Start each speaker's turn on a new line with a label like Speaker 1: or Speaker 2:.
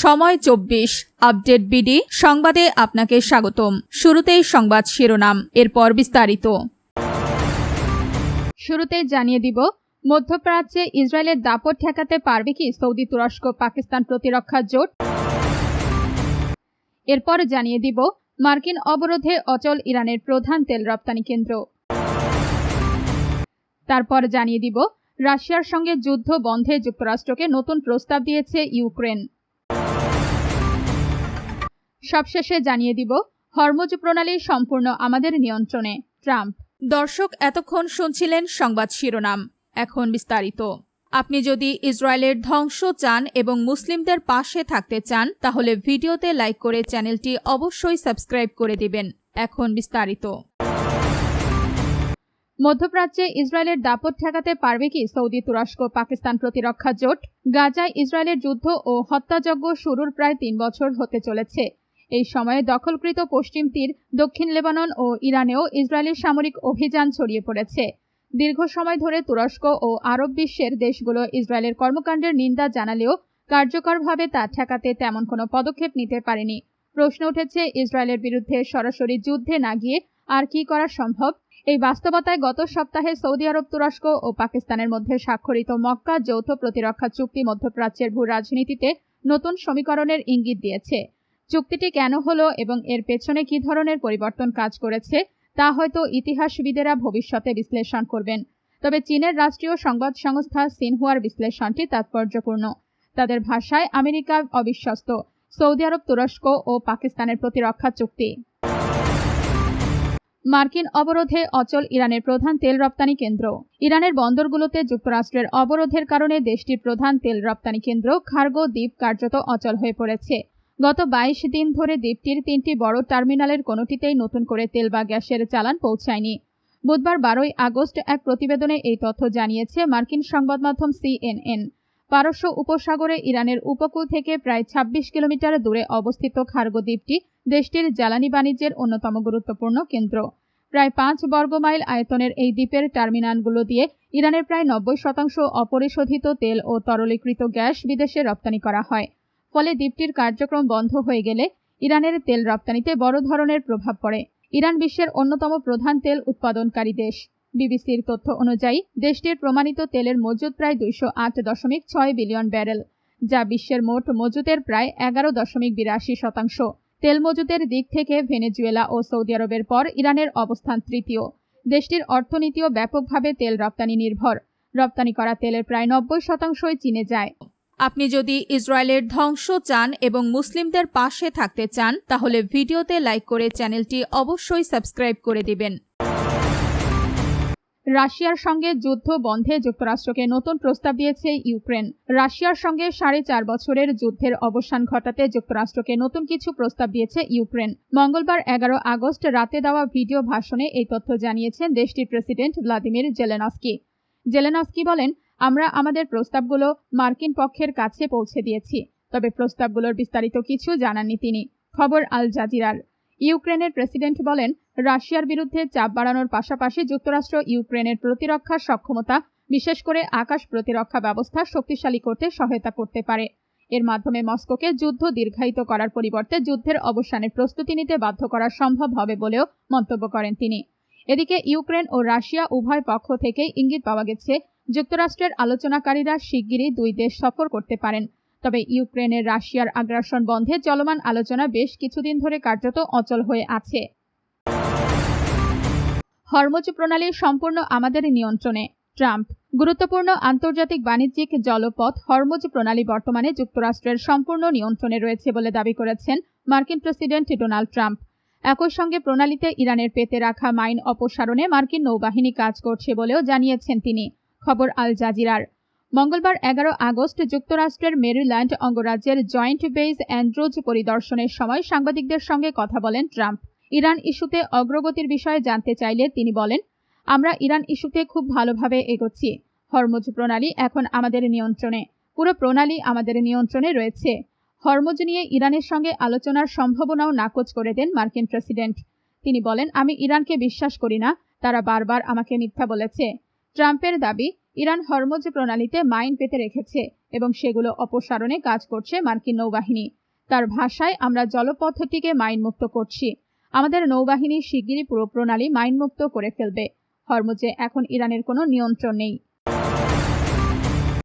Speaker 1: সময় 24 update BD সংবাদে আপনাকে স্বাগতম। শুরুতেই সংবাদ শিরোনাম, এরপর বিস্তারিত। শুরুতেই জানিয়ে দিব, মধ্যপ্রাচ্যে ইসরায়েলের দাপট ঠেকাতে পারবে কি সৌদি, তুরস্ক, পাকিস্তান প্রতিরক্ষা জোট। এরপর জানিয়ে দিব, মার্কিন অবরোধে অচল ইরানের প্রধান তেল রপ্তানি কেন্দ্র। তারপর জানিয়ে দিব, রাশিয়ার সঙ্গে যুদ্ধ বন্ধে যুক্তরাষ্ট্রকে নতুন প্রস্তাব দিয়েছে ইউক্রেন। সবশেষে জানিয়ে দিব, হরমুজ প্রণালী সম্পূর্ণ আমাদের নিয়ন্ত্রণে, ট্রাম্প। দর্শক, এতক্ষণ শুনছিলেন সংবাদ শিরোনাম, এখন বিস্তারিত। আপনি যদি ইসরায়েলের ধ্বংস চান এবং মুসলিমদের পাশে থাকতে চান, তাহলে ভিডিওতে লাইক করে চ্যানেলটি অবশ্যই সাবস্ক্রাইব করে দিবেন। এখন বিস্তারিত। মধ্যপ্রাচ্যে ইসরায়েলের দাপট ঠেকাতে পারবে কি সৌদি, তুরস্ক, পাকিস্তান প্রতিরক্ষা জোট। গাজায় ইসরায়েলের যুদ্ধ ও হত্যাযজ্ঞ শুরুর প্রায় 3 বছর হতে চলেছে। এই সময়ে দখলকৃত পশ্চিম তীর, দক্ষিণ লেবানন ও ইরানেও ইসরায়েলি সামরিক অভিযান ছড়িয়ে পড়েছে। দীর্ঘ সময় ধরে তুরস্ক ও আরব বিশ্বের দেশগুলো ইসরায়েলের কর্মকাণ্ডের নিন্দা জানালেও কার্যকরভাবে তা ঠেকাতে তেমন কোনো পদক্ষেপ নিতে পারেনি। প্রশ্ন উঠেছে, ইসরায়েলের বিরুদ্ধে সরাসরি যুদ্ধে না গিয়ে আর কি করা সম্ভব। এই বাস্তবতায় গত সপ্তাহে সৌদি আরব, তুরস্ক ও পাকিস্তানের মধ্যে স্বাক্ষরিত মক্কা যৌথ প্রতিরক্ষা চুক্তি মধ্যপ্রাচ্যের ভূ রাজনীতিতে নতুন সমীকরণের ইঙ্গিত দিয়েছে। চুক্তিটি কেন হলো এবং এর পেছনে কি ধরনের পরিবর্তন কাজ করেছে তা হয়তো ইতিহাসবিদেরা ভবিষ্যতে বিশ্লেষণ করবেন। তবে চীনের রাষ্ট্রীয় সংবাদ সংস্থা সিনহুয়ার বিশ্লেষণটি তাৎপর্যপূর্ণ। তাদের ভাষায়, আমেরিকা অবিশ্বস্ত, সৌদি আরব, তুরস্ক ও পাকিস্তানের প্রতিরক্ষা চুক্তি। মার্কিন অবরোধে অচল ইরানের প্রধান তেল রপ্তানি কেন্দ্র। ইরানের বন্দরগুলোতে যুক্তরাষ্ট্রের অবরোধের কারণে দেশটির প্রধান তেল রপ্তানি কেন্দ্র খার্গো দ্বীপ কার্যত অচল হয়ে পড়েছে। গত 22 দিন ধরে দ্বীপটির 3টি বড় টার্মিনালের কোনোটিতেই নতুন করে তেল বা গ্যাসের চালান পৌঁছায়নি। বুধবার 12 আগস্ট এক প্রতিবেদনে এই তথ্য জানিয়েছে মার্কিন সংবাদ মাধ্যম CNN। পারস্য উপসাগরে ইরানের উপকূল থেকে প্রায় 26 কিলোমিটার দূরে অবস্থিত খার্গো দ্বীপটি দেশটির জ্বালানি বাণিজ্যের অন্যতম গুরুত্বপূর্ণ কেন্দ্র। প্রায় 5 বর্গমাইল আয়তনের এই দ্বীপের টার্মিনালগুলো দিয়ে ইরানের প্রায় 90% অপরিশোধিত তেল ও তরলীকৃত গ্যাস বিদেশে রপ্তানি করা হয়। ফলে দ্বীপটির কার্যক্রম বন্ধ হয়ে গেলে ইরানের তেল রপ্তানিতে বড় ধরনের প্রভাব পড়ে। ইরান বিশ্বের অন্যতম প্রধান তেল উৎপাদনকারী দেশ। বিবিসির তথ্য অনুযায়ী দেশটির প্রমাণিত তেলের মজুদ প্রায় 208.6 বিলিয়ন ব্যারেল, যা বিশ্বের মোট মজুদের প্রায় 11.82%। তেল মজুদের দিক থেকে ভেনেজুয়েলা ও সৌদি আরবের পর ইরানের অবস্থান তৃতীয়। দেশটির অর্থনীতিও ব্যাপকভাবে তেল রপ্তানি নির্ভর। রপ্তানি করা তেলের প্রায় 90%ই চীনে যায়। আপনি যদি ইসরায়েলের ধ্বংস চান এবং মুসলিমদের পাশে থাকতে চান, তাহলে ভিডিওতে লাইক করে চ্যানেলটি অবশ্যই সাবস্ক্রাইব করে দিবেন। রাশিয়ার সঙ্গে যুদ্ধ বন্ধে যুক্তরাষ্ট্রকে নতুন প্রস্তাব দিয়েছে ইউক্রেন। রাশিয়ার সঙ্গে 4.5 বছরের যুদ্ধের অবসান ঘটাতে যুক্তরাষ্ট্রকে নতুন কিছু প্রস্তাব দিয়েছে ইউক্রেন। মঙ্গলবার 11 আগস্ট রাতে দেওয়া ভিডিও ভাষণে এই তথ্য জানিয়েছেন দেশটির প্রেসিডেন্ট ভ্লাদিমির জেলেনস্কি। জেলেনস্কি বলেন, আমরা আমাদের প্রস্তাবগুলো মার্কিন পক্ষের কাছে পৌঁছে দিয়েছি, তবে প্রস্তাবগুলোর বিস্তারিত কিছু জানাননি তিনি। খবর আল জাজিরার। ইউক্রেনের প্রেসিডেন্ট বলেন, রাশিয়ার বিরুদ্ধে চাপ বাড়ানোর পাশাপাশি যুক্তরাষ্ট্র ইউক্রেনের প্রতিরক্ষা সক্ষমতা, বিশেষ করে আকাশ প্রতিরক্ষা ব্যবস্থা শক্তিশালী করতে সহায়তা করতে পারে। এর মাধ্যমে মস্কোকে যুদ্ধ দীর্ঘায়িত করার পরিবর্তে যুদ্ধের অবসানের প্রস্তুতি নিতে বাধ্য করা সম্ভব হবে বলেও মন্তব্য করেন তিনি। এদিকে ইউক্রেন ও রাশিয়া উভয় পক্ষ থেকেই ইঙ্গিত পাওয়া গেছে যুক্তরাষ্ট্রের আলোচনাকারীরা শিগগিরই দুই দেশ সফর করতে পারেন। তবে ইউক্রেনের রাশিয়ার আগ্রাসন বন্ধে চলমান আলোচনা বেশ কিছুদিন ধরে কার্যত অচল হয়ে আছে। হরমুজ প্রণালী সম্পূর্ণ আমাদের নিয়ন্ত্রণে, ট্রাম্প। গুরুত্বপূর্ণ আন্তর্জাতিক বাণিজ্যিক জলপথ হরমুজ প্রণালী বর্তমানে যুক্তরাষ্ট্রের সম্পূর্ণ নিয়ন্ত্রণে রয়েছে বলে দাবি করেছেন মার্কিন প্রেসিডেন্ট ডোনাল্ড ট্রাম্প। একই সঙ্গে প্রণালীতে ইরানের পেতে রাখা মাইন অপসারণে মার্কিন নৌবাহিনী কাজ করছে বলেও জানিয়েছেন তিনি। খবর আল জাজিরার। মঙ্গলবার 11 আগস্ট যুক্তরাষ্ট্রের মেরিল্যান্ড অঙ্গরাজ্যের জয়েন্ট বেস অ্যান্ড্রুজ পরিদর্শনের সময় সাংবাদিকদের সঙ্গে কথা বলেন ট্রাম্প। ইরান ইস্যুতে অগ্রগতির বিষয়ে জানতে চাইলে তিনি বলেন, আমরা ইরান ইস্যুতে খুব ভালোভাবে এগোচ্ছি। হরমুজ প্রণালী এখন আমাদের নিয়ন্ত্রণে। পুরো প্রণালী আমাদের নিয়ন্ত্রণে রয়েছে। হরমুজ নিয়ে ইরানের সঙ্গে আলোচনার সম্ভাবনাও নাকচ করে দেন মার্কিন প্রেসিডেন্ট। তিনি বলেন, আমি ইরানকে বিশ্বাস করি না, তারা বারবার আমাকে মিথ্যা বলেছে। ট্রাম্পের দাবি, ইরান হরমুজ প্রণালীতে মাইন পেতে রেখেছে এবং সেগুলো অপসারণে কাজ করছে মার্কিন নৌবাহিনী। তার ভাষায়, আমরা জলপথটিকে মাইনমুক্ত করছি। আমাদের নৌবাহিনী শিগগিরই পুরো প্রণালী মাইনমুক্ত করে ফেলবে। হরমুজে এখন ইরানের কোনো নিয়ন্ত্রণ নেই।